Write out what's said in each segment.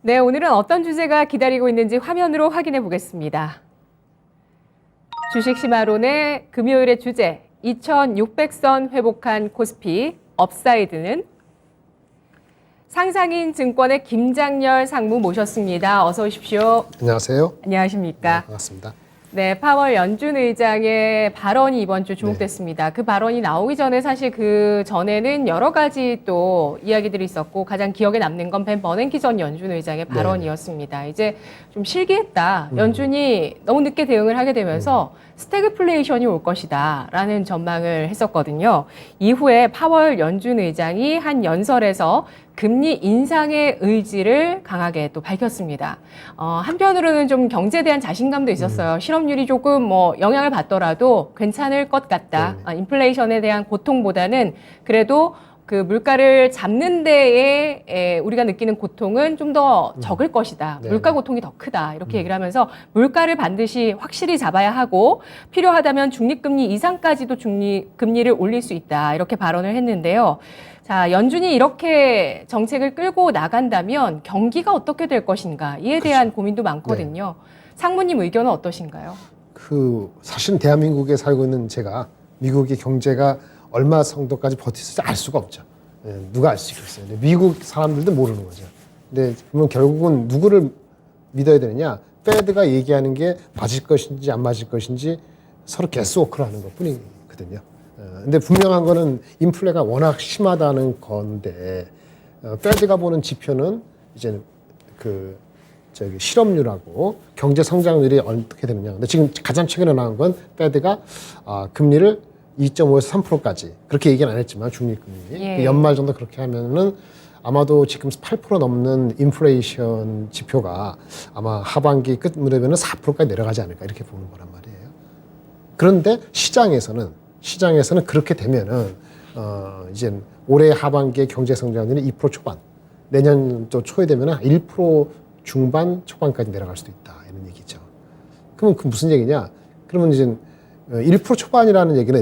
네, 오늘은 어떤 주제가 기다리고 있는지 화면으로 확인해 보겠습니다. 주식심화론의 금요일의 주제, 2600선 회복한 코스피, 업사이드는? 상상인 증권의 김장렬 상무 모셨습니다. 어서 오십시오. 안녕하세요. 안녕하십니까. 네, 반갑습니다. 네, 파월 연준 의장의 발언이 이번 주 주목됐습니다. 그 발언이 나오기 전에 사실 그 전에는 여러 가지 또 이야기들이 있었고 가장 기억에 남는 건 벤 버냉키 전 연준 의장의 발언이었습니다. 이제 좀 실기했다. 연준이 너무 늦게 대응을 하게 되면서 스태그플레이션이 올 것이다 라는 전망을 했었거든요. 이후에 파월 연준 의장이 한 연설에서 금리 인상의 의지를 강하게 또 밝혔습니다. 한편으로는 좀 경제에 대한 자신감도 있었어요. 실업률이 조금 영향을 받더라도 괜찮을 것 같다. 인플레이션에 대한 고통보다는 그래도 그 물가를 잡는 데에 우리가 느끼는 고통은 좀 더 적을 것이다. 물가 고통이 더 크다. 이렇게 얘기를 하면서 물가를 반드시 확실히 잡아야 하고 필요하다면 중립금리 이상까지도 중립금리를 올릴 수 있다. 이렇게 발언을 했는데요. 자, 연준이 이렇게 정책을 끌고 나간다면 경기가 어떻게 될 것인가 이에 대한 고민도 많거든요. 상무님 의견은 어떠신가요? 사실은 대한민국에 살고 있는 제가 미국의 경제가 얼마 정도까지 버틸 수 있을지 알 수가 없죠. 누가 알 수 있겠어요. 미국 사람들도 모르는 거죠. 근데 그러면 결국은 누구를 믿어야 되느냐? 페드가 얘기하는 게 맞을 것인지 안 맞을 것인지 서로 게스워크를 하는 것뿐이거든요. 근데 분명한 거는 인플레가 워낙 심하다는 건데 페드가 보는 지표는 이제 실업률하고 경제 성장률이 어떻게 되느냐. 근데 지금 가장 최근에 나온 건 페드가 금리를 2.5에서 3%까지 그렇게 얘기는 안 했지만 중립금리 연말 정도 그렇게 하면은 아마도 지금 8% 넘는 인플레이션 지표가 아마 하반기 끝 무렵에는 4%까지 내려가지 않을까 이렇게 보는 거란 말이에요. 그런데 시장에서는 그렇게 되면은 이제 올해 하반기에 경제 성장률이 2% 초반, 내년 또 초에 되면은 1% 중반 초반까지 내려갈 수도 있다 이런 얘기죠. 그러면 그 무슨 얘기냐? 그러면 이제 1% 초반이라는 얘기는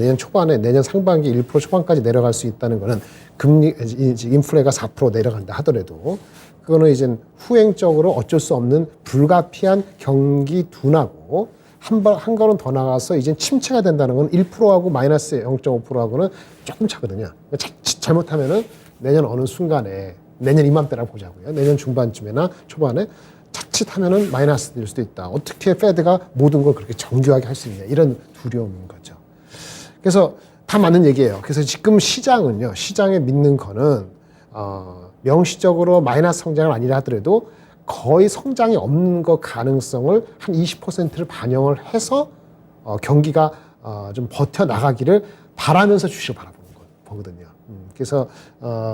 내년 상반기 1% 초반까지 내려갈 수 있다는 거는 인플레가 4% 내려간다 하더라도 그거는 이제 후행적으로 어쩔 수 없는 불가피한 경기 둔하고 한 걸음 더 나가서 이제 침체가 된다는 건 1%하고 마이너스 0.5%하고는 조금 차거든요. 잘못하면은 내년 어느 순간에 내년 이맘때라고 보자고요. 내년 중반쯤이나 초반에 자칫하면은 마이너스 될 수도 있다. 어떻게 페드가 모든 걸 그렇게 정교하게 할 수 있냐. 이런 두려움인 거죠. 그래서 다 맞는 얘기예요. 그래서 지금 시장에 믿는 거는 명시적으로 마이너스 성장은 아니라 하더라도 거의 성장이 없는 것 가능성을 한 20%를 반영을 해서 경기가 좀 버텨나가기를 바라면서 주식을 바라보는 거거든요. 그래서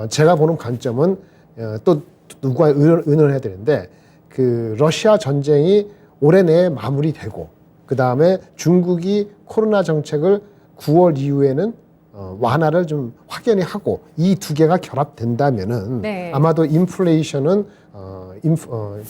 제가 보는 관점은 또 누구와 의논을 해야 되는데 그 러시아 전쟁이 올해 내에 마무리되고 그 다음에 중국이 코로나 정책을 9월 이후에는 완화를 좀 확연히 하고 이 두 개가 결합된다면은 아마도 인플레이션은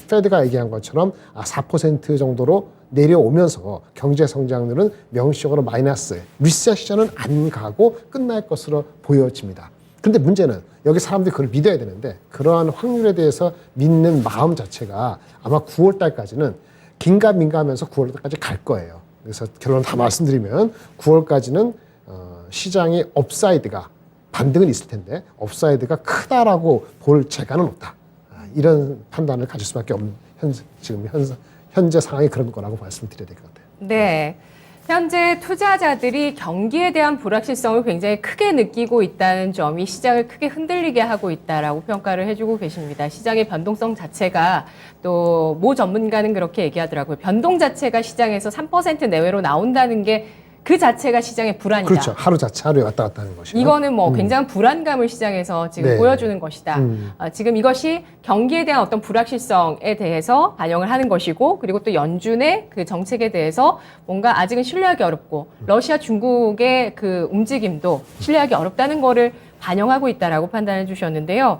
페드가 얘기한 것처럼 4% 정도로 내려오면서 경제 성장률은 명시적으로 마이너스, 리세션은 안 가고 끝날 것으로 보여집니다. 근데 문제는 여기 사람들이 그걸 믿어야 되는데 그러한 확률에 대해서 믿는 마음 자체가 아마 9월 달까지는 긴가민가하면서 9월 달까지 갈 거예요. 그래서 결론 다 말씀드리면 9월까지는 시장의 업사이드가 반등은 있을 텐데 업사이드가 크다라고 볼 재간은 없다. 이런 판단을 가질 수밖에 없는 현재 상황이 그런 거라고 말씀드려야 될 것 같아요. 네. 현재 투자자들이 경기에 대한 불확실성을 굉장히 크게 느끼고 있다는 점이 시장을 크게 흔들리게 하고 있다라고 평가를 해주고 계십니다. 시장의 변동성 자체가 또 모 전문가는 그렇게 얘기하더라고요. 변동 자체가 시장에서 3% 내외로 나온다는 게 그 자체가 시장의 불안이다. 그렇죠. 하루에 왔다 갔다 하는 것이요. 이거는 굉장한 불안감을 시장에서 지금 보여주는 것이다. 지금 이것이 경기에 대한 어떤 불확실성에 대해서 반영을 하는 것이고 그리고 또 연준의 그 정책에 대해서 뭔가 아직은 신뢰하기 어렵고 러시아 중국의 그 움직임도 신뢰하기 어렵다는 거를 반영하고 있다라고 판단해 주셨는데요.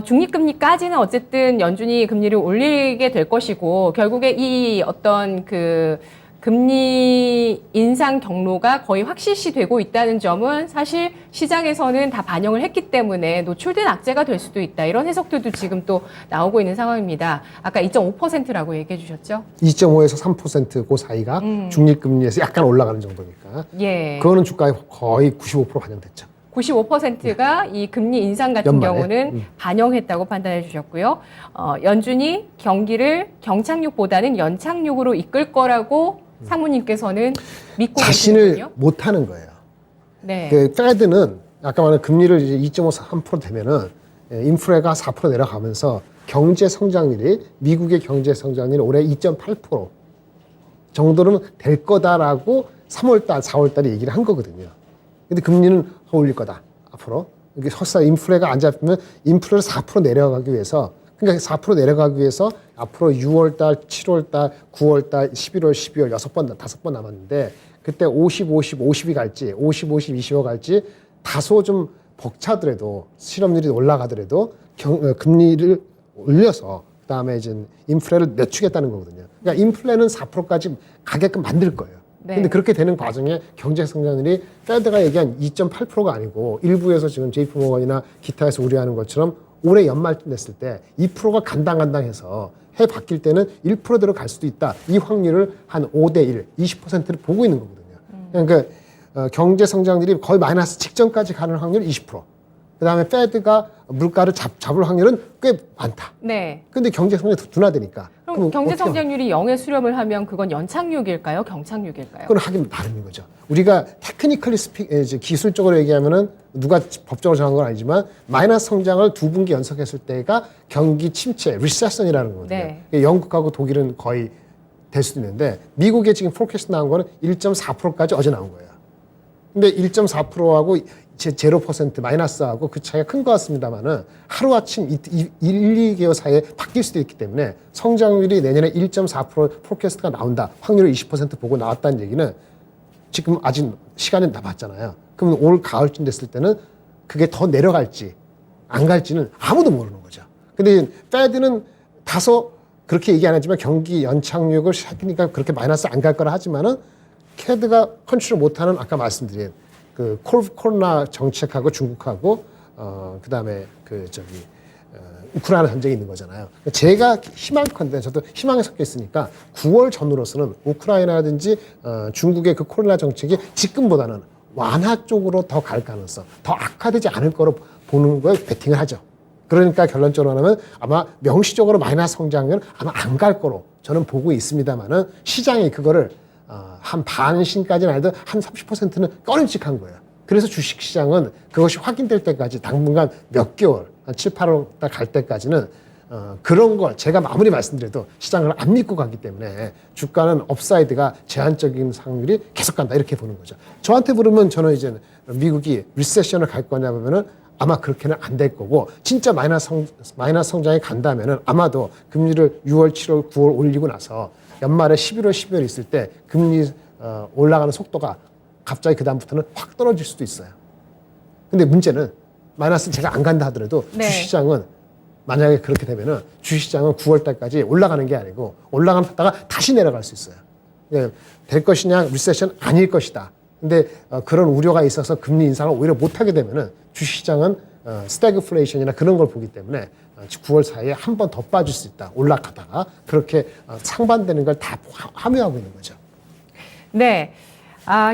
중립금리까지는 어쨌든 연준이 금리를 올리게 될 것이고 결국에 이 어떤 그 금리 인상 경로가 거의 확실시되고 있다는 점은 사실 시장에서는 다 반영을 했기 때문에 노출된 악재가 될 수도 있다. 이런 해석들도 지금 또 나오고 있는 상황입니다. 아까 2.5%라고 얘기해 주셨죠? 2.5에서 3% 그 사이가 중립금리에서 약간 올라가는 정도니까. 예. 그거는 주가에 거의 95% 반영됐죠. 95%가 이 금리 인상 같은 연말에? 경우는 반영했다고 판단해 주셨고요. 연준이 경기를 경착륙보다는 연착륙으로 이끌 거라고 사모님께서는 믿고 자신을 계시는군요. 못하는 거예요. 네. 그 페드는 아까 말한 금리를 이제 2.5, 3% 되면은 인플레가 4% 내려가면서 경제 성장률이 미국의 경제 성장률이 올해 2.8% 정도는 될 거다라고 3월달, 4월달에 얘기를 한 거거든요. 근데 금리는 더 올릴 거다 앞으로. 이게 설사 인플레가 안 잡히면 인플레를 4% 내려가기 위해서 그러니까 4% 내려가기 위해서 앞으로 6월달, 7월달, 9월달, 11월, 12월 6번, 5번 남았는데 그때 50, 50, 50이 갈지 50, 50, 25 갈지 다소 좀 벅차더라도 실업률이 올라가더라도 금리를 올려서 그다음에 이제 인플레를 늦추겠다는 거거든요. 그러니까 인플레는 4%까지 가게끔 만들 거예요. 네. 근데 그렇게 되는 과정에 경제 성장률이 페드가 얘기한 2.8%가 아니고 일부에서 지금 JP모건이나 기타에서 우려하는 것처럼 올해 연말쯤 됐을 때 2%가 간당간당해서 해 바뀔 때는 1%대로 갈 수도 있다. 이 확률을 한 5대1, 20%를 보고 있는 거거든요. 그러니까 경제 성장률이 거의 마이너스 직전까지 가는 확률 20%. 그다음에 페드가 물가를 잡을 확률은 꽤 많다. 네. 근데 경제 성장이 둔화되니까. 그럼 경제 어떻게 성장률이 0에 수렴을 하면 그건 연착륙일까요? 경착륙일까요? 그건 하긴 나름인 거죠. 우리가 테크니컬리 기술적으로 얘기하면은 누가 법적으로 정한 건 아니지만 마이너스 성장을 두 분기 연속했을 때가 경기 침체, 리세션이라는 거거든요. 네. 영국하고 독일은 거의 될 수도 있는데 미국에 지금 포캐스트 나온 거는 1.4%까지 어제 나온 거예요. 근데 1.4%하고 0% 마이너스하고 그 차이가 큰 것 같습니다만은 하루아침 1, 2개월 사이에 바뀔 수도 있기 때문에 성장률이 내년에 1.4% 포캐스트가 나온다. 확률을 20% 보고 나왔다는 얘기는 지금 아직 시간이 남았잖아요. 그러면 올 가을쯤 됐을 때는 그게 더 내려갈지 안 갈지는 아무도 모르는 거죠. 근데 페드는 다소 그렇게 얘기 안 하지만 경기 연착륙을 시작하니까 그렇게 마이너스 안 갈 거라 하지만은 캐드가 컨트롤 못하는 아까 말씀드린 그 코로나 정책하고 중국하고 그다음에 우크라이나 전쟁이 있는 거잖아요. 제가 희망컨대 저도 희망에 섞여 있으니까 9월 전후로서는 우크라이나라든지 중국의 그 코로나 정책이 지금보다는 완화 쪽으로 더 갈 가능성, 더 악화되지 않을 거로 보는 걸 베팅을 하죠. 그러니까 결론적으로 하면 아마 명시적으로 마이너스 성장률은 아마 안 갈 거로 저는 보고 있습니다만은 시장이 그거를 한 반신까지는 아니도 한 30%는 꺼림칙한 거예요. 그래서 주식시장은 그것이 확인될 때까지 당분간 몇 개월, 한 7, 8월 갈 때까지는 그런 걸 제가 아무리 말씀드려도 시장을 안 믿고 가기 때문에 주가는 업사이드가 제한적인 확률이 계속 간다 이렇게 보는 거죠. 저한테 물으면 저는 이제 미국이 리세션을 갈 거냐 보면은 아마 그렇게는 안 될 거고 진짜 마이너스 성장이 간다면은 아마도 금리를 6월, 7월, 9월 올리고 나서 연말에 11월, 12월 있을 때 금리 올라가는 속도가 갑자기 그다음부터는 확 떨어질 수도 있어요. 근데 문제는 마이너스 제가 안 간다 하더라도 네. 주시장은 만약에 그렇게 되면은 주시장은 9월 달까지 올라가는 게 아니고 올라가다가 다시 내려갈 수 있어요. 네, 될 것이냐 리세션 아닐 것이다. 근데 그런 우려가 있어서 금리 인상을 오히려 못하게 되면은 주시장은 스태그플레이션이나 그런 걸 보기 때문에 9월 사이에 한 번 더 빠질 수 있다. 올라가다가 그렇게 상반되는 걸 다 함유하고 있는 거죠. 네.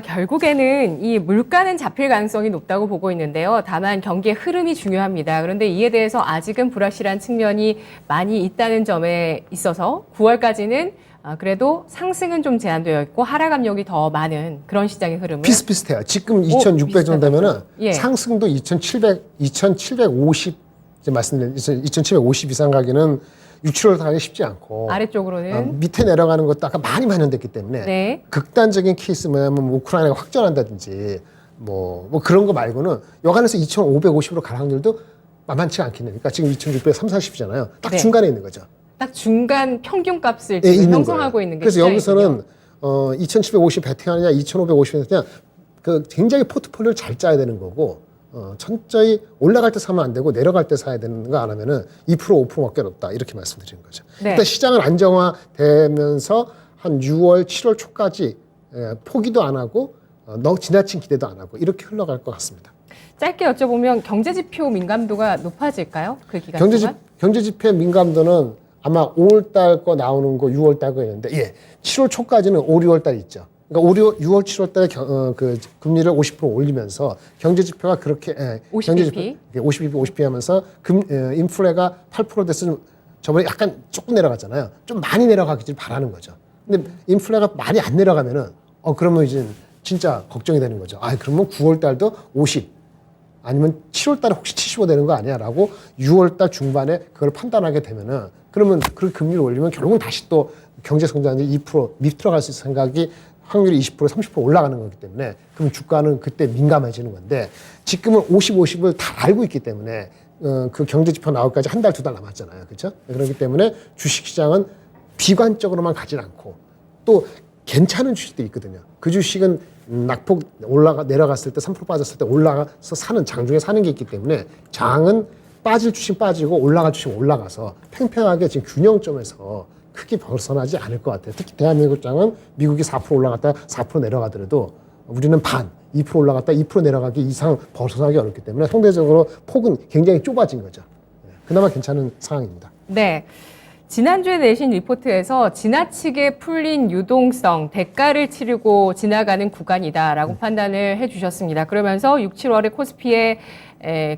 결국에는 이 물가는 잡힐 가능성이 높다고 보고 있는데요. 다만 경기의 흐름이 중요합니다. 그런데 이에 대해서 아직은 불확실한 측면이 많이 있다는 점에 있어서 9월까지는 그래도 상승은 좀 제한되어 있고 하락 압력이 더 많은 그런 시장의 흐름을 비슷비슷해요. 지금 2,600 정도 되면은 예. 상승도 2,750 이제 말씀드린 2,750 이상 가기는 6, 7월 가기 쉽지 않고 아래쪽으로는 밑에 내려가는 것도 아까 많이 반영됐기 때문에 네. 극단적인 케이스 뭐냐면 뭐 우크라이나가 확전한다든지 뭐 그런 거 말고는 여간에서 2,550으로 갈 확률도 만만치가 않겠네. 그러니까 지금 2,600, 30이잖아요. 딱 네. 중간에 있는 거죠. 딱 중간 평균 값을 예, 지금 있는 형성하고 거예요. 있는 게 그래서 시장이군요. 여기서는 2,750 베팅하느냐, 2,550 하느냐, 그 굉장히 포트폴리오를 잘 짜야 되는 거고 천천히 올라갈 때 사면 안 되고 내려갈 때 사야 되는 거 안 하면은 2%, 5%밖에 없다 이렇게 말씀드리는 거죠. 네. 일단 시장은 안정화되면서 한 6월, 7월 초까지 포기도 안 하고 너무 지나친 기대도 안 하고 이렇게 흘러갈 것 같습니다. 짧게 여쭤보면 경제지표 민감도가 높아질까요? 그 기간 동안? 경제지표 민감도는 아마 5월달 거 나오는 거 6월달 거 있는데 7월 초까지는 5, 6월달 있죠. 그러니까 6월, 7월달에 그 금리를 50% 올리면서 경제지표가 그렇게 50bp? 50bp 하면서 인플레가 8% 됐으면 저번에 약간 조금 내려갔잖아요. 좀 많이 내려가기를 바라는 거죠. 근데 인플레가 많이 안 내려가면은 그러면 이제 진짜 걱정이 되는 거죠. 그러면 9월달도 50 아니면 7월달에 혹시 75 되는 거 아니야라고 6월달 중반에 그걸 판단하게 되면은 그러면 그 금리를 올리면 결국은 다시 또 경제 성장률이 2% 밑으로 갈 수 있을 생각이 확률이 20% 30% 올라가는 거기 때문에 그럼 주가는 그때 민감해지는 건데 지금은 50을 다 알고 있기 때문에 그 경제지표 나올까지 한 달, 두 달 남았잖아요. 그렇죠? 그렇기 때문에 주식시장은 비관적으로만 가진 않고 또 괜찮은 주식들이 있거든요. 그 주식은 낙폭 내려갔을 때 3% 빠졌을 때 올라가서 사는 장중에 사는 게 있기 때문에 장은 빠질 주식 빠지고 올라갈 주식 올라가서 팽팽하게 지금 균형점에서 크게 벗어나지 않을 것 같아요. 특히 대한민국 장은 미국이 4% 올라갔다 4% 내려가더라도 우리는 2% 올라갔다 2% 내려가기 이상 벗어나기 어렵기 때문에 상대적으로 폭은 굉장히 좁아진 거죠. 그나마 괜찮은 상황입니다. 네. 지난주에 내신 리포트에서 지나치게 풀린 유동성, 대가를 치르고 지나가는 구간이다라고 판단을 해주셨습니다. 그러면서 6, 7월에 코스피의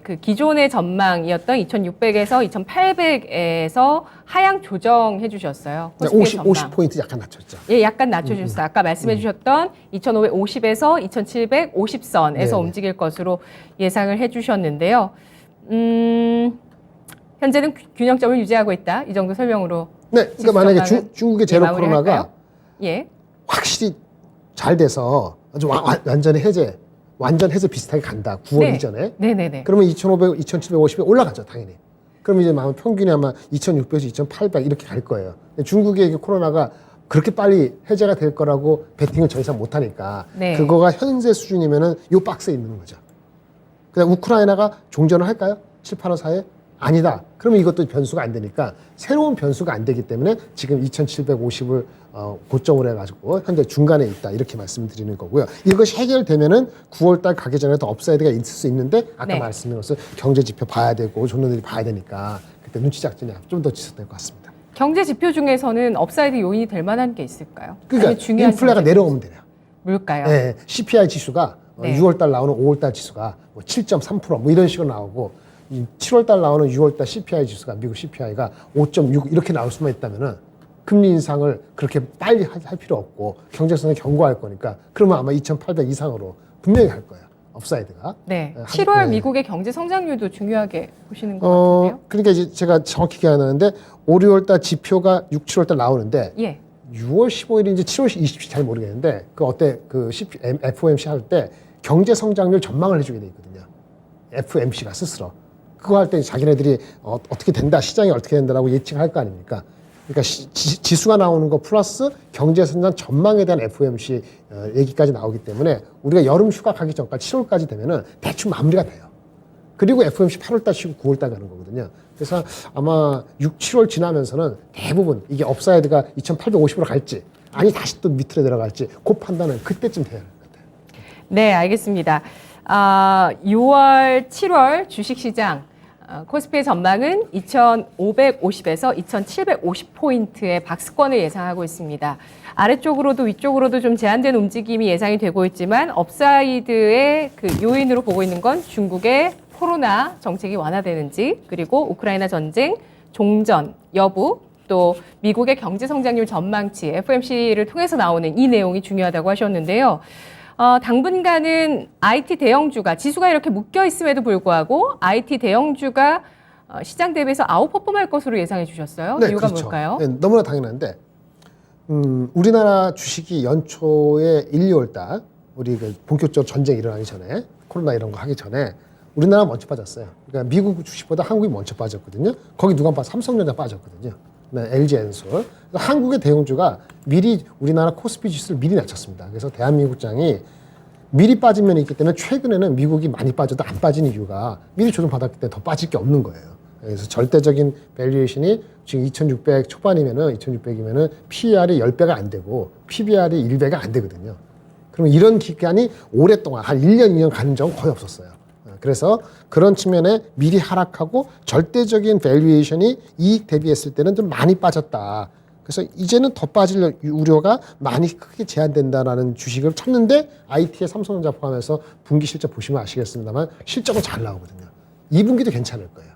그 기존의 전망이었던 2,600에서 2,800에서 하향 조정해 주셨어요. 50포인트 약간 낮췄죠. 예, 약간 낮춰주셨어요. 아까 말씀해 주셨던 2,550에서 2,750선에서 움직일 것으로 예상을 해 주셨는데요. 현재는 균형점을 유지하고 있다. 이 정도 설명으로. 네, 그러니까 만약에 중국의 제로 코로나가 확실히 잘 돼서 아주 완전 해제 비슷하게 간다. 9월 이전에. 네네네. 그러면 2,500, 2,750에 올라가죠, 당연히. 그럼 이제 평균이 아마 2,600에서 2,800 이렇게 갈 거예요. 중국의 코로나가 그렇게 빨리 해제가 될 거라고 베팅을 더 이상 못 하니까 그거가 현재 수준이면은 요 박스에 있는 거죠. 그냥 우크라이나가 종전을 할까요? 7, 8월 사이에? 아니다. 그러면 이것도 변수가 안 되니까 새로운 변수가 안 되기 때문에 지금 2,750을 고점으로 해가지고 현재 중간에 있다 이렇게 말씀드리는 거고요. 이것이 해결되면은 9월달 가기 전에 더 업사이드가 있을 수 있는데 아까 말씀드린 것은 경제 지표 봐야 되고 존노들이 봐야 되니까 그때 눈치 작전이 좀 더 지속될 것 같습니다. 경제 지표 중에서는 업사이드 요인이 될 만한 게 있을까요? 그러니까 인플레가 내려오면 돼요. 뭘까요? 네, CPI 지수가 6월달 나오는 5월달 지수가 7.3% 이런 식으로 나오고 7월달 나오는 6월달 CPI 지수가 미국 CPI가 5.6 이렇게 나올 수만 있다면은 금리 인상을 그렇게 빨리 할 필요 없고 경제성에 경고할 거니까 그러면 아마 2,800 이상으로 분명히 갈 거예요. 업사이드가. 네. 7월 미국의 경제 성장률도 중요하게 보시는 것 같은데요. 그러니까 이제 제가 정확히 기억나는데 5, 6월달 지표가 6, 7월달 나오는데 6월 15일인지 7월 20일 잘 모르겠는데 그 FOMC 할 때 경제 성장률 전망을 해주게 돼 있거든요. FMC가 스스로. 그거 할 때 자기네들이 어떻게 된다, 시장이 어떻게 된다라고 예측할 거 아닙니까? 그러니까 지수가 나오는 거 플러스 경제 성장 전망에 대한 FOMC 얘기까지 나오기 때문에 우리가 여름 휴가 가기 전까지 7월까지 되면은 대충 마무리가 돼요. 그리고 FOMC 8월달 쉬고 9월달 가는 거거든요. 그래서 아마 6, 7월 지나면서는 대부분 이게 업사이드가 2,850으로 갈지 아니 다시 또 밑으로 내려갈지 그 판단은 그때쯤 돼야 할 것 같아요. 네, 알겠습니다. 6월, 7월 주식시장 코스피의 전망은 2,550에서 2,750포인트의 박스권을 예상하고 있습니다. 아래쪽으로도 위쪽으로도 좀 제한된 움직임이 예상이 되고 있지만 업사이드의 그 요인으로 보고 있는 건 중국의 코로나 정책이 완화되는지 그리고 우크라이나 전쟁, 종전 여부 또 미국의 경제 성장률 전망치 FOMC를 통해서 나오는 이 내용이 중요하다고 하셨는데요. 당분간은 IT 대형주가 지수가 이렇게 묶여 있음에도 불구하고 IT 대형주가 시장 대비해서 아웃퍼폼할 것으로 예상해 주셨어요. 네, 이유가 그렇죠. 뭘까요? 네, 너무나 당연한데 우리나라 주식이 연초에 1, 2월 달 우리 그 본격적으로 전쟁 일어나기 전에 코로나 이런 거 하기 전에 우리나라 먼저 빠졌어요. 그러니까 미국 주식보다 한국이 먼저 빠졌거든요. 거기 누가 빠져? 삼성전자 빠졌거든요. LG엔솔. 한국의 대형주가 미리 우리나라 코스피 지수를 미리 낮췄습니다. 그래서 대한민국장이 미리 빠진 면이 있기 때문에 최근에는 미국이 많이 빠져도 안 빠진 이유가 미리 조정받았기 때문에 더 빠질 게 없는 거예요. 그래서 절대적인 밸류에이션이 지금 2,600 초반이면은 2,600이면은 PER이 10배가 안 되고 PBR이 1배가 안 되거든요. 그러면 이런 기간이 오랫동안 한 1년, 2년 가는 적은 거의 없었어요. 그래서 그런 측면에 미리 하락하고 절대적인 밸류에이션이 이익 대비했을 때는 좀 많이 빠졌다. 그래서 이제는 더 빠질 우려가 많이 크게 제한된다라는 주식을 찾는데 IT의 삼성전자 포함해서 분기 실적 보시면 아시겠습니다만 실적은 잘 나오거든요. 2분기도 괜찮을 거예요.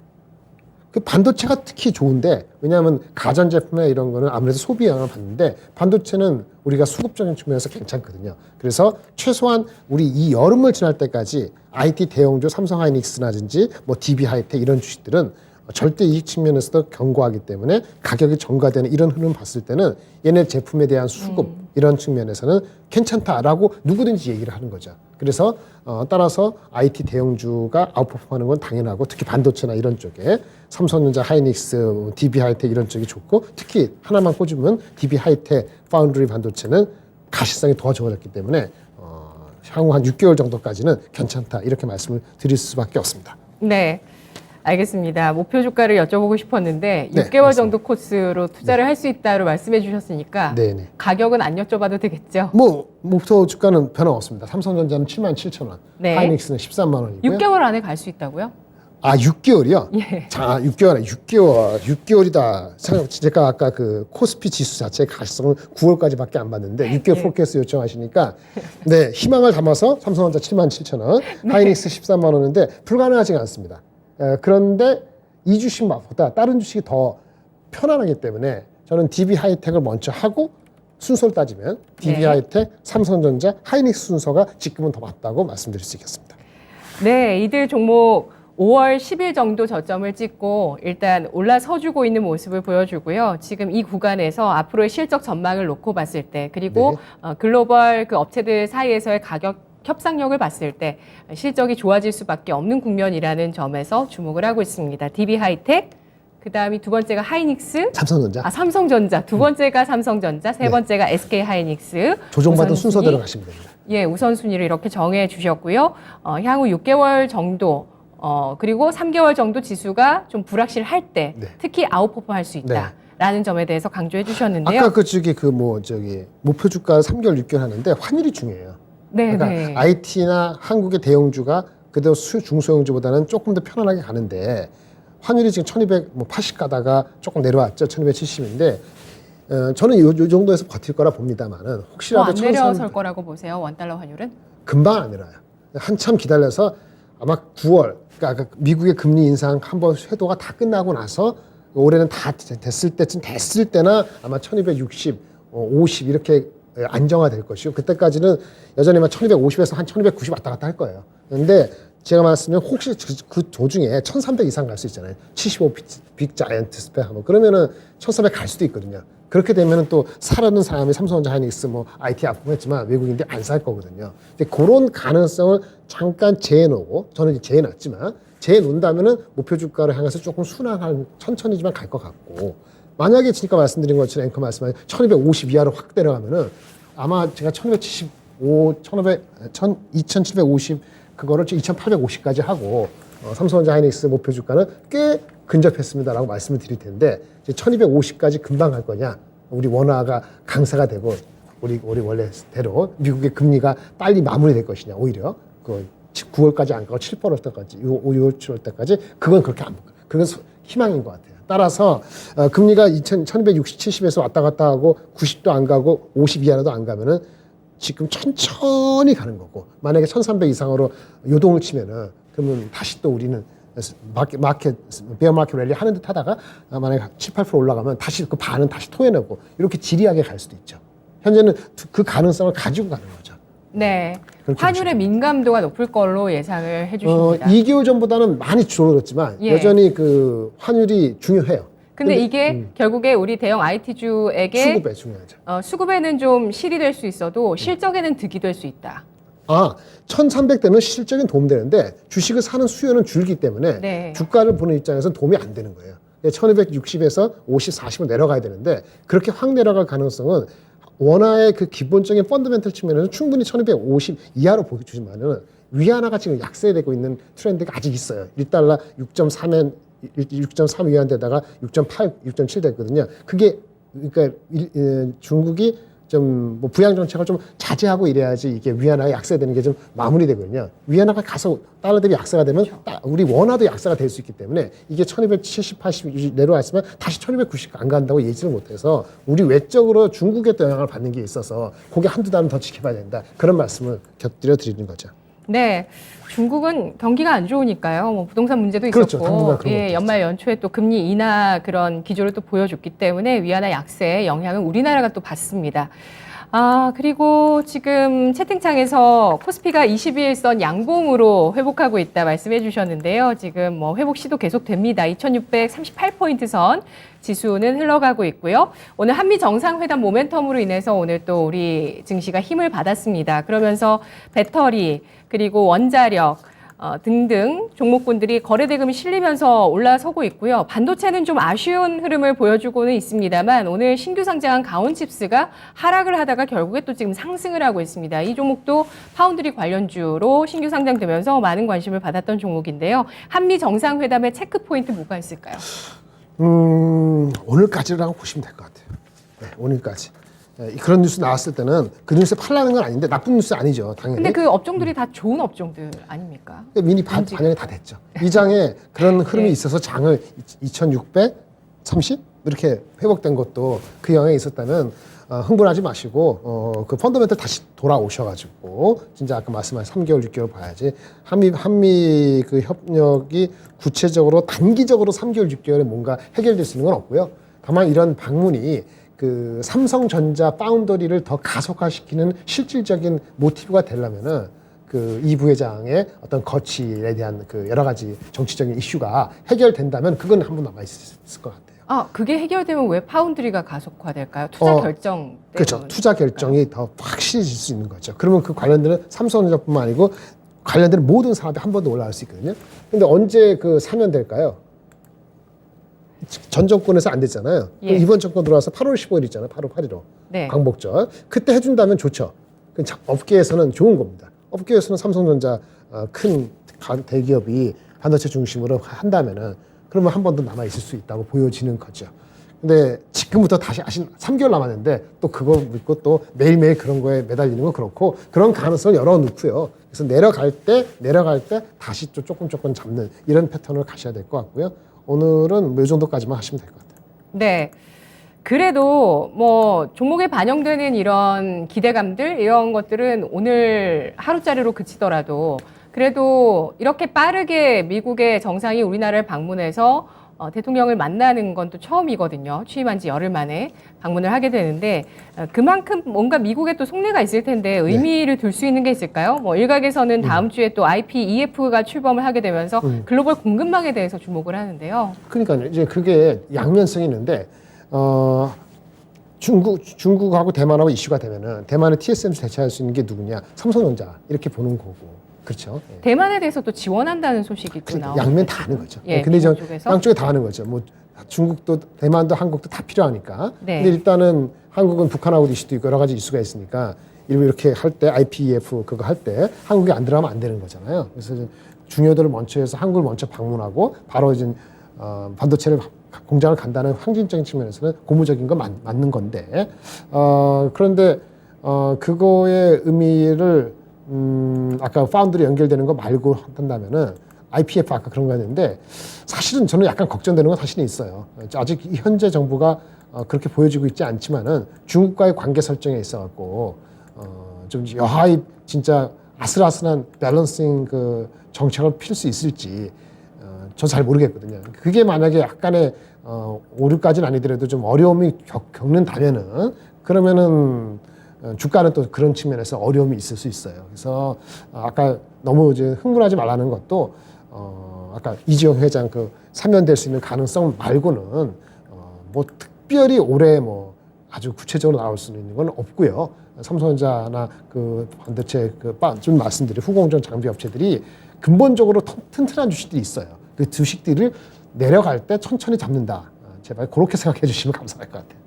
그 반도체가 특히 좋은데 왜냐하면 가전제품이나 이런 거는 아무래도 소비 영향을 받는데 반도체는 우리가 수급적인 측면에서 괜찮거든요. 그래서 최소한 우리 이 여름을 지날 때까지 IT 대형주 삼성하이닉스라든지 뭐 DB하이텍 이런 주식들은 절대 이익 측면에서도 견고하기 때문에 가격이 전가되는 이런 흐름 봤을 때는 얘네 제품에 대한 수급 이런 측면에서는 괜찮다라고 누구든지 얘기를 하는 거죠. 그래서 따라서 IT 대형주가 아웃퍼폼하는 건 당연하고 특히 반도체나 이런 쪽에 삼성전자, 하이닉스, DB하이텍 이런 쪽이 좋고 특히 하나만 꼽으면 DB하이텍, 파운드리 반도체는 가시성이 더 좋아졌기 때문에 향후 한 6개월 정도까지는 괜찮다 이렇게 말씀을 드릴 수밖에 없습니다. 네. 알겠습니다. 목표 주가를 여쭤보고 싶었는데 네, 6개월 맞습니다. 정도 코스로 투자를 할 수 있다고 말씀해 주셨으니까 네네. 가격은 안 여쭤봐도 되겠죠? 뭐 목표 주가는 변함없습니다. 삼성전자는 77,000원, 네. 하이닉스는 13만 원이고요. 6개월 안에 갈 수 있다고요? 아 6개월이요? 예. 자 6개월이다. 제가 아까 그 코스피 지수 자체 가시성을 9월까지밖에 안 봤는데 6개월 네. 포캐스트 요청하시니까 네 희망을 담아서 삼성전자 77,000원, 하이닉스 13만 원인데 불가능하지가 않습니다. 그런데 이 주식보다 다른 주식이 더 편안하기 때문에 저는 DB하이텍을 먼저 하고 순서를 따지면 DB하이텍, 삼성전자, 하이닉스 순서가 지금은 더 맞다고 말씀드릴 수 있겠습니다. 네, 이들 종목 5월 10일 정도 저점을 찍고 일단 올라서주고 있는 모습을 보여주고요. 지금 이 구간에서 앞으로의 실적 전망을 놓고 봤을 때 그리고 글로벌 그 업체들 사이에서의 가격 협상력을 봤을 때 실적이 좋아질 수밖에 없는 국면이라는 점에서 주목을 하고 있습니다. DB하이텍, 그 다음이 두 번째가 하이닉스, 삼성전자 삼성전자, 두 번째가 삼성전자, 세 번째가 SK하이닉스. 조정받은 우선순위. 순서대로 가시면 됩니다. 예, 우선순위를 이렇게 정해 주셨고요. 향후 6개월 정도, 그리고 3개월 정도 지수가 좀 불확실할 때 네. 특히 아웃퍼폼 할 수 있다. 라는 점에 대해서 강조해 주셨는데요. 아까 그 저기 목표 주가 3개월, 6개월 하는데 환율이 중요해요. 네, 그러니까 네. IT나 한국의 대형주가 그래도 중소형주보다는 조금 더 편안하게 가는데 환율이 지금 1280 가다가 조금 내려왔죠. 1270인데 저는 요 정도에서 버틸 거라 봅니다만은 혹시라도 안 내려설 거라고 보세요. 원달러 환율은? 금방 안 내려요. 한참 기다려서 아마 9월 그러니까 미국의 금리 인상 한번 쇄도가 다 끝나고 나서 올해는 다 됐을 때나 아마 1260, 50 이렇게 안정화될 것이고 그때까지는 여전히 1250에서 한 1290 왔다 갔다 할 거예요. 그런데 제가 말씀드린 혹시 그 도중에 1300 이상 갈 수 있잖아요. 75 빅 자이언트 스펙 하면 그러면은 1300 갈 수도 있거든요. 그렇게 되면은 또 사려는 사람이 삼성전자, 하이닉스, 뭐 IT 아프겠지만 외국인들이 안 살 거거든요. 근데 그런 가능성을 잠깐 재놓고 저는 이제 재놨지만 재놓는다면은 목표 주가를 향해서 조금 순환한 천천히지만 갈 것 같고 만약에 지금 말씀드린 것처럼 앵커 말씀하신 1250 이하로 확 내려가면은 아마 제가 1275, 2750 그거를 2850까지 하고 삼성전자 하이닉스 목표 주가는 꽤 근접했습니다라고 말씀을 드릴 텐데 1250까지 금방 갈 거냐 우리 원화가 강세가 되고 우리 원래대로 미국의 금리가 빨리 마무리될 것이냐 오히려 그 9월까지 안 가고 7월 때까지 6월 7월 때까지 그건 그렇게 안 그건 희망인 것 같아요. 따라서 금리가 1260, 70에서 왔다 갔다 하고 90도 안 가고 50 이하로도 안 가면은 지금 천천히 가는 거고 만약에 1300 이상으로 요동을 치면은 그러면 다시 또 우리는 베어 마켓 랠리 하는 듯 하다가 만약에 7, 8% 올라가면 다시 그 반은 다시 토해내고 이렇게 지리하게 갈 수도 있죠. 현재는 그 가능성을 가지고 가는 거죠. 네. 그렇게 환율의 민감도가 높을 걸로 예상을 해주십니다. 2개월 전보다는 많이 줄어들었지만 예. 여전히 그 환율이 중요해요. 근데 이게 결국에 우리 대형 IT주에게 수급에 중요하죠. 수급에는 좀 실이 될 수 있어도 실적에는 득이 될 수 있다. 1300대는 실적인 도움되는데 주식을 사는 수요는 줄기 때문에 네. 주가를 보는 입장에서는 도움이 안 되는 거예요. 1260에서 50, 40을 내려가야 되는데 그렇게 확 내려갈 가능성은 원화의 그 기본적인 펀더멘털 측면에서 충분히 1250 이하로 보여주지만은 위안화가 지금 약세되고 있는 트렌드가 아직 있어요. 1달러 6.3엔 6.3 위안대다가 6.8, 6.7 됐거든요. 그게 그러니까 중국이 좀 뭐 부양 정책을 좀 자제하고 이래야지 이게 위안화가 약세되는 게 좀 마무리되거든요. 위안화가 가서 달러 대비 약세가 되면 우리 원화도 약세가 될 수 있기 때문에 이게 1270, 80 내려왔으면 다시 1290 안 간다고 예측을 못해서 우리 외적으로 중국에 또 영향을 받는 게 있어서 그게 한두 달 더 지켜봐야 된다. 그런 말씀을 곁들여 드리는 거죠. 네. 중국은 경기가 안 좋으니까요. 뭐 부동산 문제도 그렇죠. 있었고, 당분간 그런 예, 것도 연말 연초에 또 금리 인하 그런 기조를 또 보여줬기 때문에 위안화 약세의 영향을 우리나라가 또 받습니다. 아, 그리고 지금 채팅창에서 코스피가 22일선 양봉으로 회복하고 있다 말씀해 주셨는데요. 지금 뭐 회복 시도 계속됩니다. 2638포인트 선 지수는 흘러가고 있고요. 오늘 한미 정상회담 모멘텀으로 인해서 오늘 또 우리 증시가 힘을 받았습니다. 그러면서 배터리 그리고 원자력 등등 종목군들이 거래 대금이 실리면서 올라서고 있고요. 반도체는 좀 아쉬운 흐름을 보여주고는 있습니다만 오늘 신규 상장한 가온칩스가 하락을 하다가 결국에 또 지금 상승을 하고 있습니다. 이 종목도 파운드리 관련주로 신규 상장되면서 많은 관심을 받았던 종목인데요. 한미 정상회담의 체크 포인트 뭐가 있을까요? 오늘까지라고 보시면 될 것 같아요. 네, 오늘까지. 그런 뉴스 나왔을 때는 그 뉴스에 팔라는 건 아닌데 나쁜 뉴스 아니죠, 당연히. 근데 그 업종들이 다 좋은 업종들 아닙니까? 이미 반영이 다 됐죠. 이 장에 그런 흐름이 있어서 장을 2630 이렇게 회복된 것도 그 영향이 있었다면 흥분하지 마시고 그 펀더멘털 다시 돌아오셔가지고 진짜 아까 말씀하신 3개월, 6개월 봐야지 한미 그 협력이 구체적으로 단기적으로 3개월, 6개월에 뭔가 해결될 수 있는 건 없고요. 다만 이런 방문이 그 삼성전자 파운더리를 더 가속화시키는 실질적인 모티브가 되려면은 그 이 부회장의 어떤 거취에 대한 그 여러 가지 정치적인 이슈가 해결된다면 그건 한 번 남아 있을 것 같아요. 아, 그게 해결되면 왜 파운드리가 가속화될까요? 투자 결정 때문에. 그렇죠. 투자 결정이 더 확실해질 수 있는 거죠. 그러면 그 관련들은 삼성전자뿐만 아니고 관련되는 모든 산업이 한 번 더 올라갈 수 있거든요. 근데 언제 그 사면 될까요? 전 정권에서 안 됐잖아요. 예. 이번 정권 들어와서 8월 15일 있잖아요. 8월 8일로. 네. 광복절. 그때 해준다면 좋죠. 업계에서는 좋은 겁니다. 업계에서는 삼성전자 큰 대기업이 반도체 중심으로 한다면은 그러면 한 번 더 남아 있을 수 있다고 보여지는 거죠. 근데 지금부터 다시 3개월 남았는데 또 그거 믿고 또 매일매일 그런 거에 매달리는 건 그렇고 그런 가능성을 열어놓고요. 그래서 내려갈 때 다시 또 조금 잡는 이런 패턴을 가셔야 될 것 같고요. 오늘은 뭐 이 정도까지만 하시면 될 것 같아요. 네. 그래도 뭐 종목에 반영되는 이런 기대감들 이런 것들은 오늘 하루짜리로 그치더라도 그래도 이렇게 빠르게 미국의 정상이 우리나라를 방문해서 대통령을 만나는 건 또 처음이거든요. 취임한 지 열흘 만에 방문을 하게 되는데 그만큼 뭔가 미국에 또 속내가 있을 텐데 의미를 둘 수 있는 게 있을까요? 뭐 일각에서는 다음 주에 또 IPEF가 출범을 하게 되면서 글로벌 공급망에 대해서 주목을 하는데요. 그러니까요. 이제 그게 양면성이 있는데 중국하고 대만하고 이슈가 되면은 대만의 TSMC 대체할 수 있는 게 누구냐? 삼성전자 이렇게 보는 거고. 그렇죠. 예. 대만에 대해서 또 지원한다는 소식이 또 그러니까 나오고 양면 다 하는 거죠. 예, 근데 이제 쪽에서? 양쪽에 다 하는 거죠. 뭐 중국도 대만도 한국도 다 필요하니까. 네. 근데 일단은 한국은 북한하고 이슈도 있고 여러 가지 이슈가 있으니까 이렇게 할 때 IPEF 그거 할 때 한국이 안 들어가면 안 되는 거잖아요. 그래서 이제 중요도를 먼저 해서 한국을 먼저 방문하고 바로 이제 반도체를 공장을 간다는 항진적인 측면에서는 고무적인 건 맞는 건데 그런데 그거의 의미를 아까 파운드리 연결되는 거 말고 한다면은 IPF 아까 그런 거 했는데 사실은 저는 약간 걱정되는 건 사실은 있어요. 아직 현재 정부가 그렇게 보여지고 있지 않지만은 중국과의 관계 설정에 있어갖고 좀 여하이 진짜 아슬아슬한 밸런싱 그 정책을 필 수 있을지 저 잘 모르겠거든요. 그게 만약에 약간의 오류까지는 아니더라도 좀 어려움이 겪는다면은 그러면은 주가는 또 그런 측면에서 어려움이 있을 수 있어요. 그래서 아까 너무 이제 흥분하지 말라는 것도 아까 이지영 회장 그 사면될 수 있는 가능성 말고는 뭐 특별히 올해 뭐 아주 구체적으로 나올 수 있는 건 없고요. 삼성전자나 그 반도체 좀 말씀드린 후공정 장비 업체들이 근본적으로 튼튼한 주식들이 있어요. 그 주식들을 내려갈 때 천천히 잡는다. 제발 그렇게 생각해 주시면 감사할 것 같아요.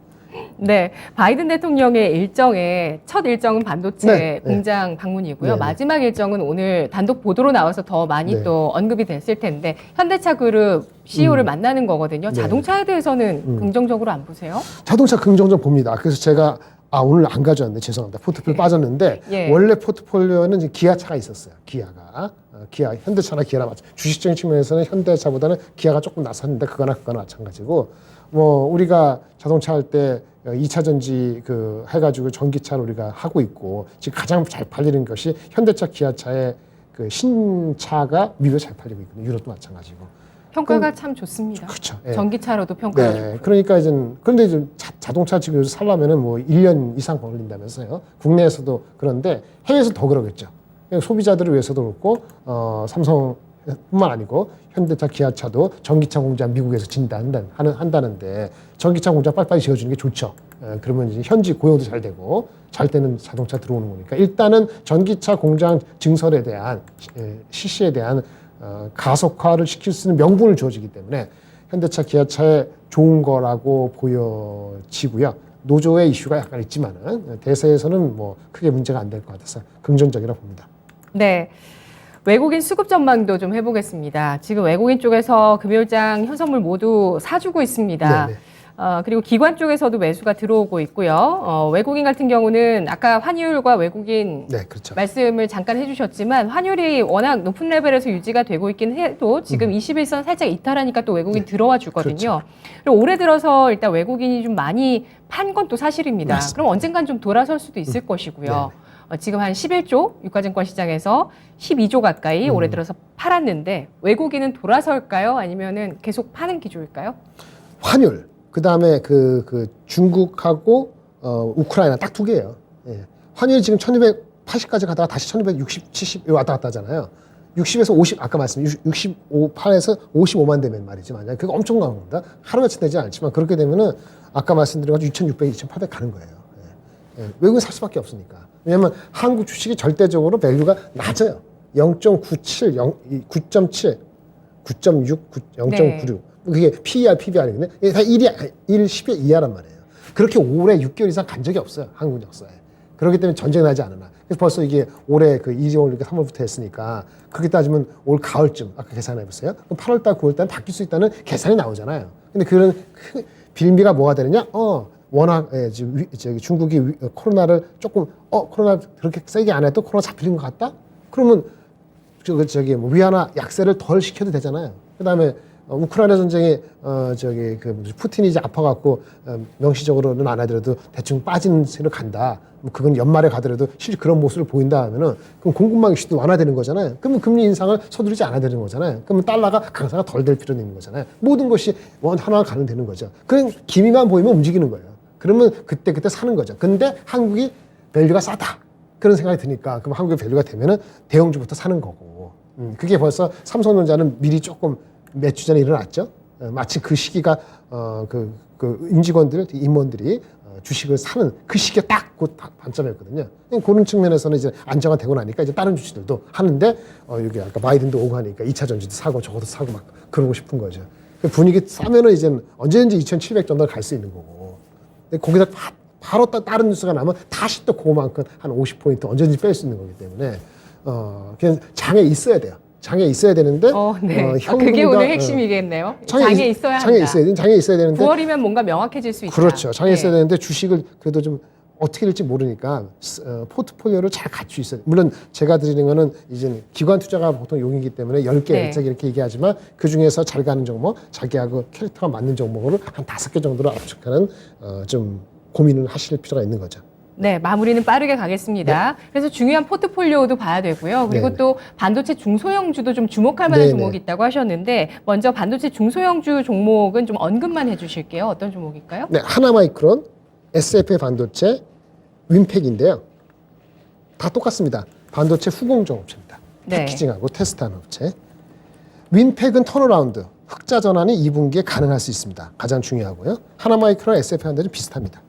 네, 바이든 대통령의 일정에 첫 일정은 반도체 네, 공장 방문이고요. 네, 네. 마지막 일정은 오늘 단독 보도로 나와서 더 많이 네. 또 언급이 됐을 텐데 현대차 그룹 CEO를 만나는 거거든요. 네. 자동차에 대해서는 긍정적으로 안 보세요? 자동차 긍정적 봅니다. 그래서 제가 오늘 안 가져왔네. 죄송합니다. 포트폴리오 빠졌는데 예. 원래 포트폴리오는 이제 기아차가 있었어요. 기아가. 기아, 현대차나 기아나 마찬가지. 주식적인 측면에서는 현대차보다는 기아가 조금 나섰는데 그거나 마찬가지고 뭐 우리가 자동차 할 때 2차 전지 그 해가지고 전기차를 우리가 하고 있고 지금 가장 잘 팔리는 것이 현대차, 기아차의 그 신차가 미국에 잘 팔리고 있거든요. 유럽도 마찬가지고. 평가가 참 좋습니다. 그렇죠. 예. 전기차로도 평가가 네, 좋고. 그러니까 이제 그런데 이제 자동차 지금 요새 살려면은 뭐 1년 이상 걸린다면서요. 국내에서도 그런데 해외에서 더 그러겠죠. 소비자들을 위해서도 그렇고 삼성뿐만 아니고 현대차, 기아차도 전기차 공장 미국에서 한다는데 전기차 공장 빨리빨리 지어주는 게 좋죠. 그러면 이제 현지 고용도 잘 되고 잘 되는 자동차 들어오는 거니까 일단은 전기차 공장 증설에 대한 실시에 대한 가속화를 시킬 수 있는 명분을 주어지기 때문에 현대차, 기아차의 좋은 거라고 보여지고요. 노조의 이슈가 약간 있지만은 대세에서는 뭐 크게 문제가 안 될 것 같아서 긍정적이라 봅니다. 네. 외국인 수급 전망도 좀 해보겠습니다. 지금 외국인 쪽에서 금요일장 현선물 모두 사주고 있습니다. 네네. 그리고 기관 쪽에서도 매수가 들어오고 있고요. 외국인 같은 경우는 아까 환율과 외국인 네, 그렇죠. 말씀을 잠깐 해주셨지만 환율이 워낙 높은 레벨에서 유지가 되고 있긴 해도 지금 21선 살짝 이탈하니까 또 외국인 네. 들어와 주거든요. 그렇죠. 그리고 올해 들어서 일단 외국인이 좀 많이 판 건 또 사실입니다. 맞습니다. 그럼 언젠간 좀 돌아설 수도 있을 것이고요. 지금 한 11조 유가증권 시장에서 12조 가까이 올해 들어서 팔았는데 외국인은 돌아설까요? 아니면은 계속 파는 기조일까요? 환율, 그 다음에 그 중국하고 우크라이나 딱 두 개예요. 예. 환율이 지금 1280까지 가다가 다시 1260, 70 왔다 갔다 하잖아요. 60에서 50, 아까 말씀 68에서 55만 되면 말이지. 만약에 그거 엄청난 겁니다. 하루 며칠 되지 않지만 그렇게 되면은 아까 말씀드린 것처럼 2600, 2800 가는 거예요. 예. 외국인 살 수밖에 없으니까. 왜냐하면 한국 주식이 절대적으로 밸류가 낮아요. 0.97, 9.7, 9.6, 0.96. 그게 PER, PBR이거든요. 이게 다 10의 이하란 말이에요. 그렇게 오래 6개월 이상 간 적이 없어요. 한국 역사에. 그렇기 때문에 전쟁이 나지 않으나. 그래서 벌써 이게 올해 그 2월 3월부터 했으니까 그렇게 따지면 올 가을쯤 아까 계산해보세요. 그럼 8월달, 9월달 바뀔 수 있다는 계산이 나오잖아요. 근데 그런 빌미가 뭐가 되느냐? 워낙 저기 중국이 코로나를 조금 코로나 그렇게 세게 안 해도 코로나 잡히는 것 같다? 그러면 저기 뭐 위안화 약세를 덜 시켜도 되잖아요. 그다음에 우크라이나 전쟁에 푸틴이 이제 아파갖고 명시적으로는 안 하더라도 대충 빠지는 세로 간다. 뭐 그건 연말에 가더라도 실제 그런 모습을 보인다 하면은 그럼 공급망 이슈도 완화되는 거잖아요. 그러면 금리 인상을 서두르지 않아야 되는 거잖아요. 그러면 달러가 강세가 덜 될 필요는 있는 거잖아요. 모든 것이 하나가 가는 되는 거죠. 그냥 기미만 보이면 움직이는 거예요. 그러면 그때 사는 거죠. 근데 한국이 밸류가 싸다. 그런 생각이 드니까 그럼 한국의 밸류가 되면은 대형주부터 사는 거고. 그게 벌써 삼성전자는 미리 조금 몇 주 전에 일어났죠. 마치 그 시기가 그 임직원들, 임원들이 주식을 사는 그 시기에 딱 그 반점이었거든요. 그런 측면에서는 이제 안정화 되고 나니까 이제 다른 주식들도 하는데 여기 아까 바이든도 오고 하니까 2차 전지도 사고 저것도 사고 막 그러고 싶은 거죠. 그 분위기 싸면은 이제 언제든지 2,700 정도 갈 수 있는 거고. 근데 거기다 바로 다른 뉴스가 나면 다시 또 그만큼 한 50포인트 언제든지 뺄 수 있는 거기 때문에 그냥 장에 있어야 돼요. 장에 있어야 되는데 네. 현금과, 그게 오늘 핵심이겠네요. 장에 있어야 한다. 장에 있어야 되는데 9월이면 뭔가 명확해질 수 있다. 그렇죠. 장에 있어야 네. 되는데 주식을 그래도 좀 어떻게 될지 모르니까 포트폴리오를 잘 갖추고 있어요. 물론 제가 드리는 거는 이제 기관 투자가 보통 용이기 때문에 10개, 네. 10개 이렇게 얘기하지만 그중에서 잘 가는 종목, 자기하고 캐릭터가 맞는 종목으로 한 5개 정도로 압축하는 좀 고민을 하실 필요가 있는 거죠. 네, 마무리는 빠르게 가겠습니다. 그래서 중요한 포트폴리오도 봐야 되고요. 그리고 네네. 또 반도체 중소형주도 좀 주목할 만한 네네. 종목이 있다고 하셨는데 먼저 반도체 중소형주 종목은 좀 언급만 해주실게요. 어떤 종목일까요? 네, 하나마이크론, SFA 반도체, 윈팩인데요. 다 똑같습니다. 반도체 후공정 업체입니다. 네. 패키징하고 테스트하는 업체. 윈팩은 턴어라운드, 흑자 전환이 2분기에 가능할 수 있습니다. 가장 중요하고요. 하나마이크론, SFA 반도체 비슷합니다.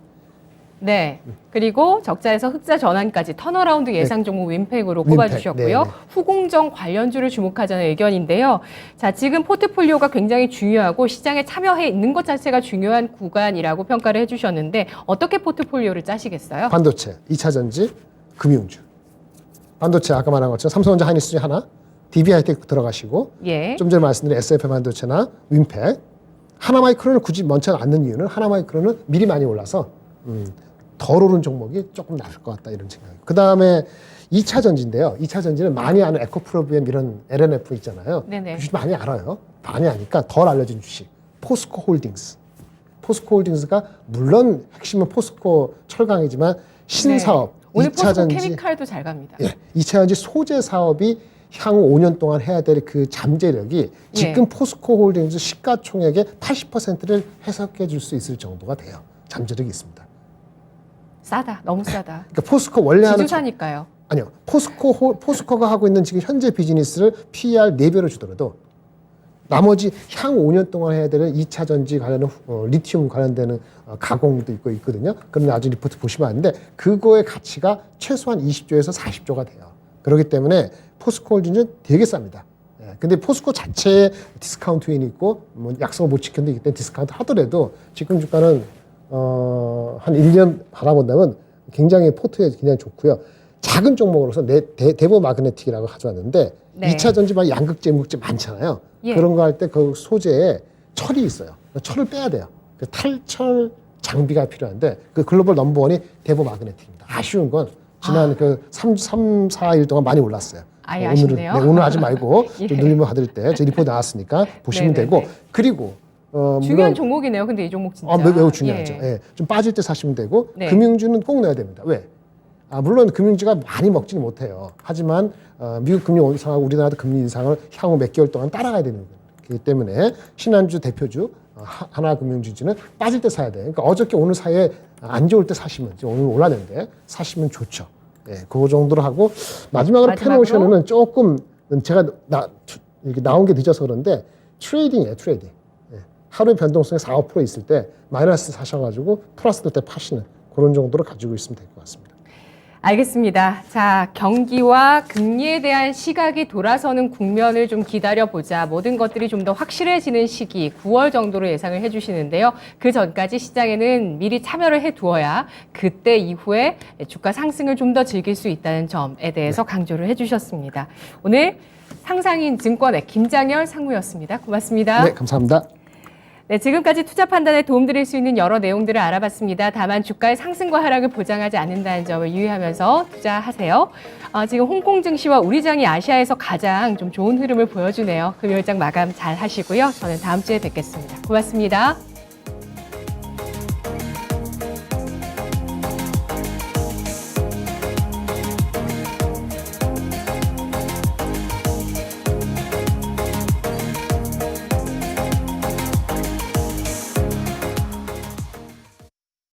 네. 그리고 적자에서 흑자 전환까지 턴어라운드 예상 종목 윈팩으로 윈팩. 꼽아주셨고요. 네. 후공정 관련주를 주목하자는 의견인데요. 자, 지금 포트폴리오가 굉장히 중요하고 시장에 참여해 있는 것 자체가 중요한 구간이라고 평가를 해주셨는데 어떻게 포트폴리오를 짜시겠어요? 반도체, 2차 전지, 금융주. 반도체 아까 말한 것처럼 삼성전자, 하이닉스 하나, DB하이텍 들어가시고 예. 좀 전에 말씀드린 SF 반도체나 윈팩, 하나마이크론을 굳이 먼저 않는 이유는 하나마이크론은 미리 많이 올라서 덜 오른 종목이 조금 나을 것 같다 이런 생각이에요. 그 다음에 2차 전지인데요. 2차 전지는 많이 아는 에코프로비엠 이런 LNF 있잖아요. 네네. 주식 많이 알아요. 많이 아니까 덜 알려진 주식. 포스코 홀딩스. 포스코 홀딩스가 물론 핵심은 포스코 철강이지만 신사업, 네. 오늘 2차 포스코 전지, 케미칼도 잘 갑니다. 예, 2차 전지 소재 사업이 향후 5년 동안 해야 될 그 잠재력이 지금 예. 포스코 홀딩스 시가총액의 80%를 해석해 줄 수 있을 정도가 돼요. 잠재력이 있습니다. 싸다. 너무 싸다. 그러니까 포스코 원래 하는 지주사니까요. 아니요. 포스코가 하고 있는 지금 현재 비즈니스를 PER 4배로 주더라도 나머지 향후 5년 동안 해야 되는 2차 전지 관련된 리튬 관련되는 가공도 있거든요. 그런 나중에 리포트 보시면 아는데 그거의 가치가 최소한 20조에서 40조가 돼요. 그렇기 때문에 포스코 홀딩은 되게 쌉니다. 예, 근데 포스코 자체에 디스카운트 윈이 있고 뭐 약속을 못 지켰는데 이때 디스카운트 하더라도 지금 주가는 한 1년 바라본다면 굉장히 포트에 굉장히 좋고요. 작은 종목으로서 대보 마그네틱이라고 가져왔는데 네. 2차 전지 막 양극재, 무극재 많잖아요. 예. 그런 거 할 때 그 소재에 철이 있어요. 철을 빼야 돼요. 그 탈철 장비가 필요한데 그 글로벌 넘버원이 대보 마그네틱입니다. 아쉬운 건 지난 그 4일 동안 많이 올랐어요. 아예 오늘은, 아쉽네요. 네, 오늘 하지 말고 예. 좀 늘리면 받을 때 제 리포트 나왔으니까 보시면 네네네. 되고 그리고 중요한 물론 종목이네요. 근데 이 종목 진짜. 매우 중요하죠. 예. 예. 좀 빠질 때 사시면 되고 네. 금융주는 꼭 넣어야 됩니다. 왜? 물론 금융주가 많이 먹지는 못해요. 하지만 미국 금리 인상하고 우리나라도 금리 인상을 향후 몇 개월 동안 따라가야 되는 거기 때문에 신한주 대표주 하나금융주는 빠질 때 사야 돼요. 그러니까 어저께 오늘 사이에 안 좋을 때 사시면 오늘 올랐는데 사시면 좋죠. 예, 그 정도로 하고 마지막으로 페노션은 조금 제가 이렇게 나온 게 늦어서 그런데 트레이딩이에요. 트레이딩. 예, 하루의 변동성이 4, 5% 있을 때 마이너스 사셔가지고 플러스 될 때 파시는 그런 정도로 가지고 있으면 될 것 같습니다. 알겠습니다. 자, 경기와 금리에 대한 시각이 돌아서는 국면을 좀 기다려보자. 모든 것들이 좀 더 확실해지는 시기 9월 정도로 예상을 해주시는데요. 그 전까지 시장에는 미리 참여를 해두어야 그때 이후에 주가 상승을 좀 더 즐길 수 있다는 점에 대해서 강조를 해주셨습니다. 오늘 상상인 증권의 김장열 상무였습니다. 고맙습니다. 네, 감사합니다. 네, 지금까지 투자 판단에 도움드릴 수 있는 여러 내용들을 알아봤습니다. 다만 주가의 상승과 하락을 보장하지 않는다는 점을 유의하면서 투자하세요. 지금 홍콩 증시와 우리장이 아시아에서 가장 좀 좋은 흐름을 보여주네요. 금요일장 마감 잘 하시고요. 저는 다음 주에 뵙겠습니다. 고맙습니다.